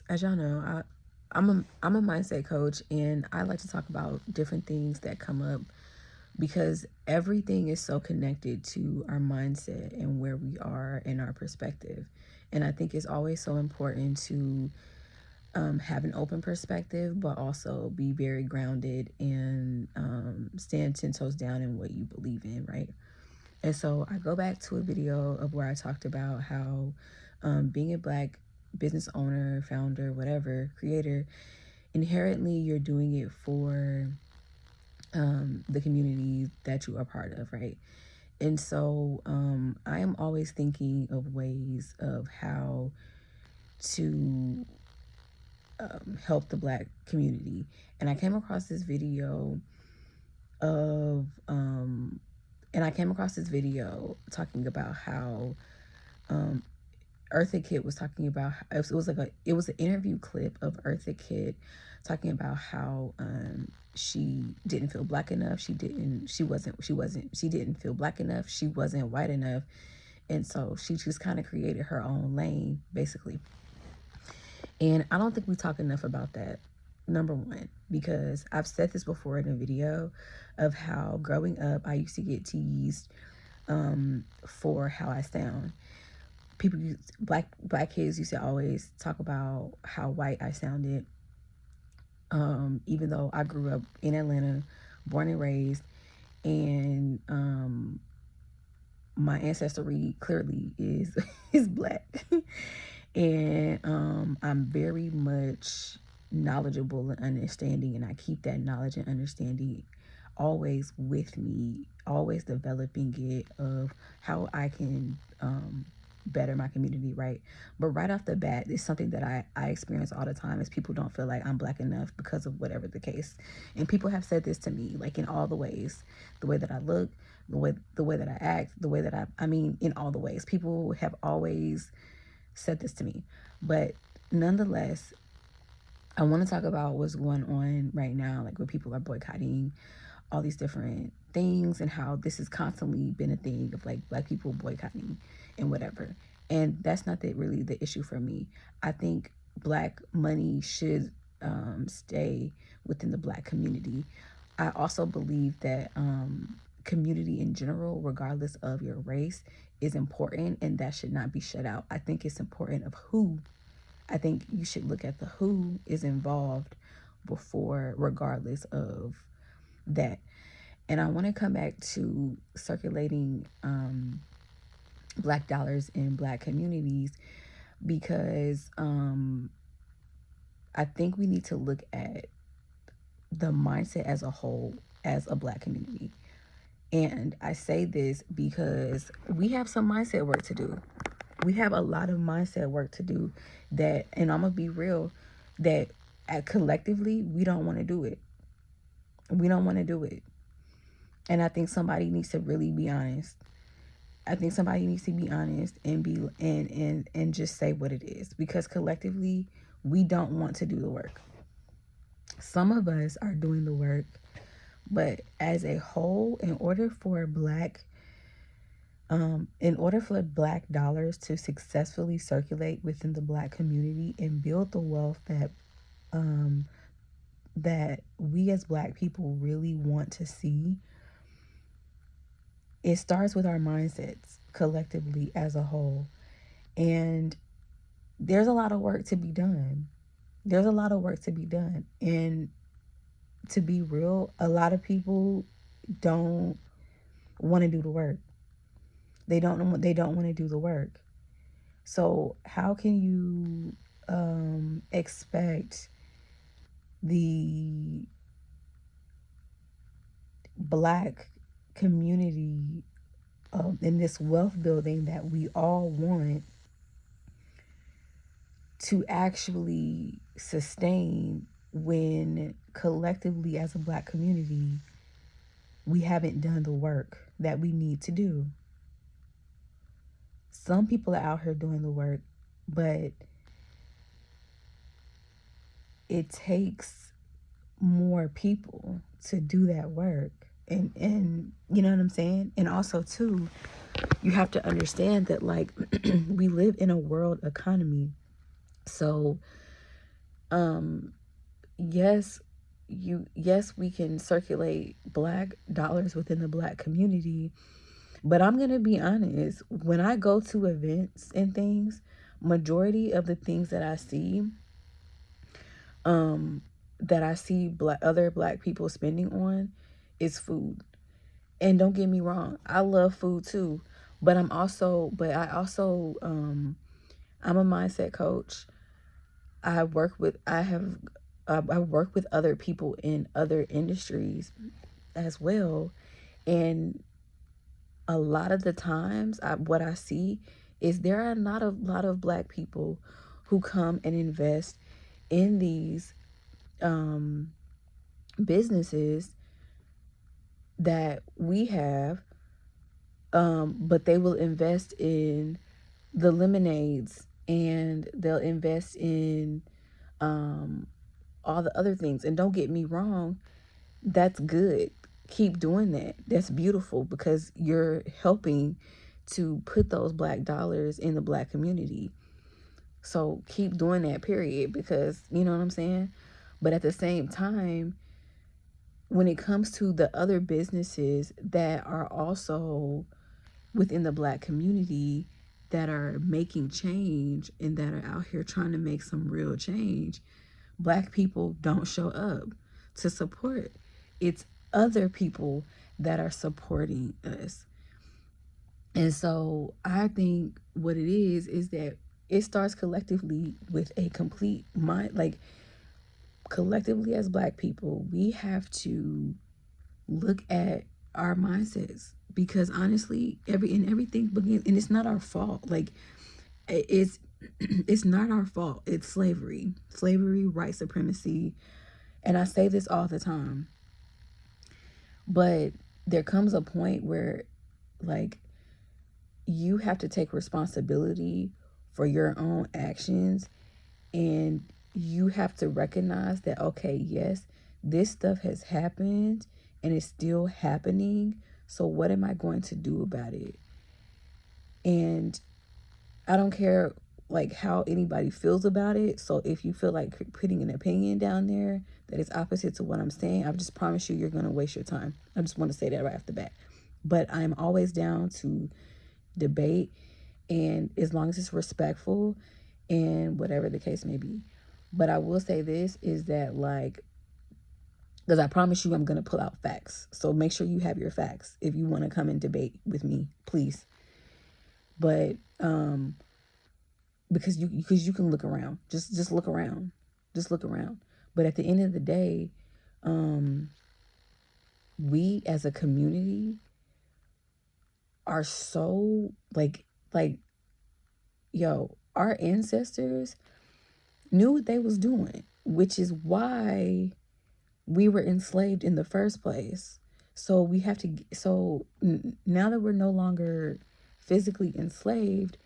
As y'all know, I'm a mindset coach, and I like to talk about different things that come up because everything is so connected to our mindset and where we are in our perspective. And I think it's always so important to have an open perspective, but also be very grounded and stand 10 toes down in what you believe in, right? And so I go back to a video of where I talked about how being a black business owner, founder, whatever, creator, inherently you're doing it for the community that you are part of, right? And so I am always thinking of ways of how to help the black community. And I came across this video of, talking about how Eartha Kitt was talking about, it was an interview clip of Eartha Kitt talking about how she didn't feel black enough. She didn't feel black enough. She wasn't white enough. And so she just kind of created her own lane, basically. And I don't think we talk enough about that. Number one, because I've said this before in a video of how growing up I used to get teased for how I sound. Black kids used to always talk about how white I sounded, even though I grew up in Atlanta, born and raised, and my ancestry clearly is is black. And I'm very much knowledgeable and understanding, and I keep that knowledge and understanding always with me, always developing it of how I can better my community, right? But right off the bat, it's something that I experience all the time is people don't feel like I'm black enough because of whatever the case. And people have said this to me, like in all the ways, the way that I look, the way that I act, the way that I mean, in all the ways. People have always said this to me. But nonetheless, I want to talk about what's going on right now, like where people are boycotting all these different things and how this has constantly been a thing of like black people boycotting and whatever. And that's not really the issue for me. I think black money should stay within the black community. I also believe that community in general, regardless of your race, is important and that should not be shut out. I think it's important of who. I think you should look at the who is involved before, regardless of that. And I want to come back to circulating black dollars in black communities because I think we need to look at the mindset as a whole as a black community. And I say this because we have some mindset work to do. We have a lot of mindset work to do that, and I'm going to be real, that collectively we don't want to do it. We don't want to do it. And I think somebody needs to really be honest. I think somebody needs to be honest and be and just say what it is, because collectively we don't want to do the work. Some of us are doing the work, but as a whole, in order for black dollars to successfully circulate within the black community and build the wealth that we as black people really want to see, it starts with our mindsets collectively as a whole. And there's a lot of work to be done. There's a lot of work to be done. And to be real, a lot of people don't want to do the work. They don't want to do the work. So how can you expect the black community in this wealth building that we all want to actually sustain when collectively as a black community we haven't done the work that we need to do? Some people are out here doing the work, but it takes more people to do that work. And you know what I'm saying? And also too, you have to understand that like we live in a world economy. So Um, yes, yes, we can circulate black dollars within the black community, but I'm gonna be honest, when I go to events and things, majority of the things um that I see other black people spending on is food. And don't get me wrong, I love food too, but I also I'm a mindset coach. I work with other people in other industries as well, and a lot of the times what I see is there are not a lot of black people who come and invest in these um, businesses that we have, but they will invest in the lemonades and they'll invest in um, all the other things. And don't get me wrong, that's good. Keep doing that. That's beautiful because you're helping to put those black dollars in the black community. So keep doing that, period, because you know what I'm saying? But at the same time, when it comes to the other businesses that are also within the black community that are making change and that are out here trying to make some real change, black people don't show up to support. It's other people that are supporting us. And so I think what it is that it starts collectively with a complete mind. Like, collectively as black people, we have to look at our mindsets, because honestly everything begins, and it's not our fault. Like, it's it's not our fault. It's slavery, white supremacy. And I say this all the time, but there comes a point where, like, you have to take responsibility for your own actions, and you have to recognize that, okay, yes, this stuff has happened and it's still happening. So what am I going to do about it? And I don't care like how anybody feels about it. So if you feel like putting an opinion down there that is opposite to what I'm saying, I just promise you're going to waste your time. I just want to say that right off the bat. But I'm always down to debate, and as long as it's respectful and whatever the case may be. But I will say this is that, like, because I promise you I'm going to pull out facts. So make sure you have your facts if you want to come and debate with me, please. But because you can look around. Just look around. Just look around. But at the end of the day, we as a community are so like yo, our ancestors knew what they was doing, which is why we were enslaved in the first place. So we have to now that we're no longer physically enslaved,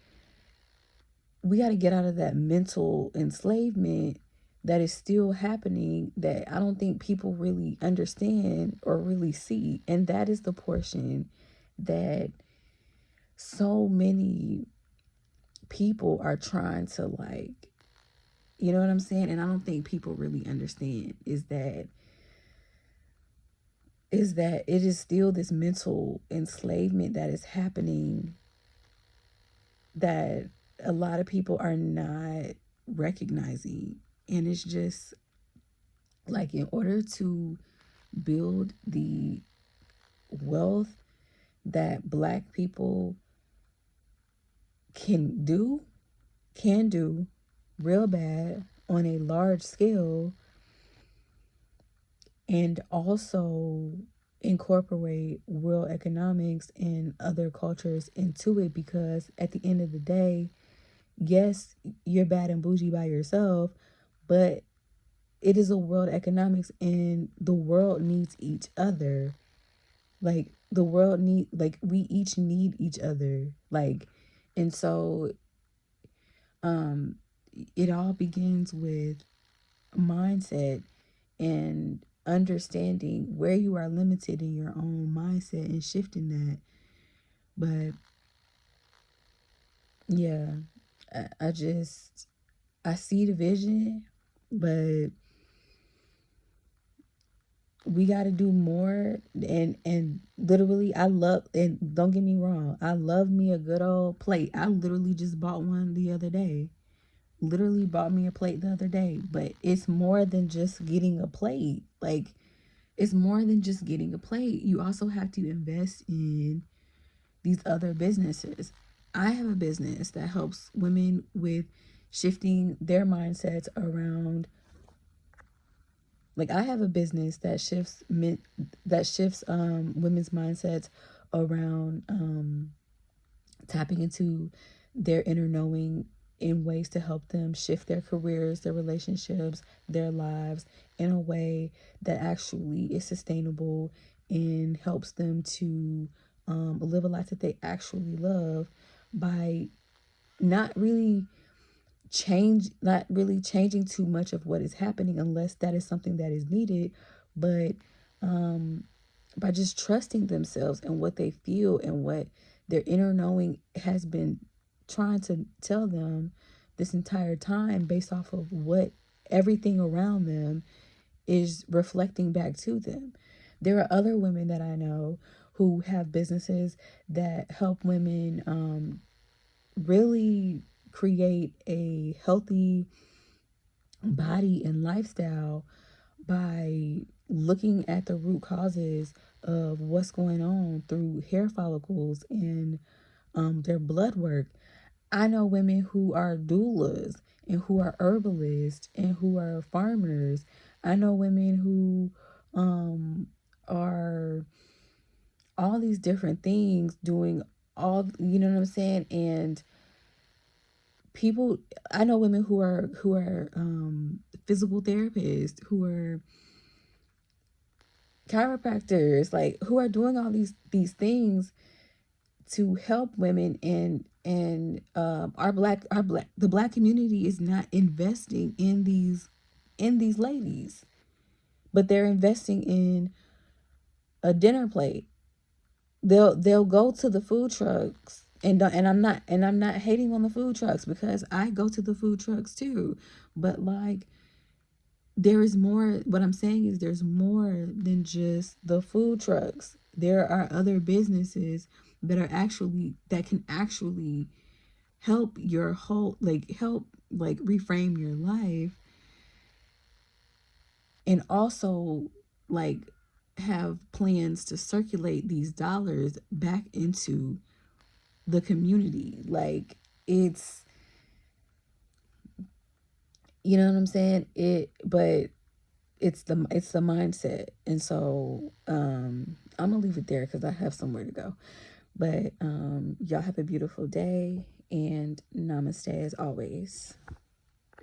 we got to get out of that mental enslavement that is still happening, that I don't think people really understand or really see. And that is the portion that so many people are trying to, like, you know what I'm saying? And I don't think people really understand is that it is still this mental enslavement that is happening, that a lot of people are not recognizing. And it's just like, in order to build the wealth that black people can do, real bad on a large scale, and also incorporate world economics and other cultures into it, because at the end of the day, yes, you're bad and bougie by yourself, but it is a world economics, and the world needs each other. Like, the world we each need each other. Like, and so um it all begins with mindset and understanding where you are limited in your own mindset and shifting that. But yeah, I see the vision, But we got to do more. And literally, I love, and don't get me wrong, I love me a good old plate. I literally just bought one the other day. Literally bought me a plate the other day. But it's more than just getting a plate. Like, it's more than just getting a plate. You also have to invest in these other businesses. I have a business that helps women with shifting their mindsets around, like, I have a business that shifts women's mindsets around tapping into their inner knowing in ways to help them shift their careers, their relationships, their lives in a way that actually is sustainable and helps them to live a life that they actually love by not really not really changing too much of what is happening unless that is something that is needed, but um by just trusting themselves and what they feel and what their inner knowing has been trying to tell them this entire time, based off of what everything around them is reflecting back to them. There are other women that I know who have businesses that help women really create a healthy body and lifestyle by looking at the root causes of what's going on through hair follicles and their blood work. I know women who are doulas and who are herbalists and who are farmers. I know women who are all these different things, doing all, you know what I'm saying? And people, I know women who are physical therapists, who are chiropractors, like, who are doing all these things to help women. And our black the black community is not investing in these ladies, but they're investing in a dinner plate. They'll go to the food trucks, and I'm not hating on the food trucks, because I go to the food trucks too. But, like, there is more. What I'm saying is, there's more than just the food trucks. There are other businesses that can actually help your whole, like, help, like, reframe your life, and also, like, have plans to circulate these dollars back into the community. Like, it's, you know what I'm saying? But it's the mindset. And so I'm gonna leave it there because I have somewhere to go. But y'all have a beautiful day, and namaste as always.